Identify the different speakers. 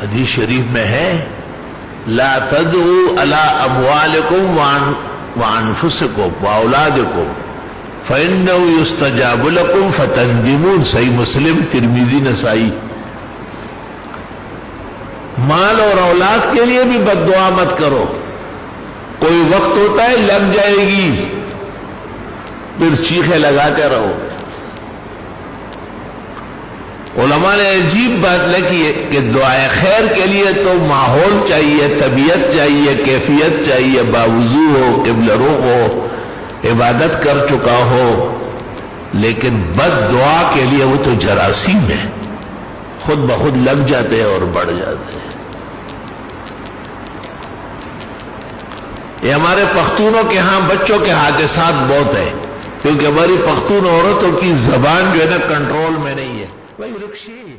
Speaker 1: حدیث شریف میں ہے لا تدعوا علی اموالکم وانفسکم واولادکم فإنه يستجاب لكم فتندمون، صحیح مسلم، ترمذی، نسائی۔ مال اور اولاد کے لیے بھی بد دعا مت کرو، کوئی وقت ہوتا ہے لگ جائے گی، پھر چیخے لگاتے رہو۔ علماء نے عجیب بات لکھی ہے کہ دعائے خیر کے لیے تو ماحول چاہیے، طبیعت چاہیے، کیفیت چاہیے، باوضو ہو، قبلہ رخ ہو، عبادت کر چکا ہو، لیکن بد دعا کے لیے وہ تو جراثیم ہے، خود بخود لگ جاتے ہیں اور بڑھ جاتے ہیں۔ یہ ہمارے پختونوں کے ہاں بچوں کے حادثات بہت ہیں، کیونکہ ہماری پختون عورتوں کی زبان جو ہے نا کنٹرول میں نہیں ہے۔ بھائی رکشی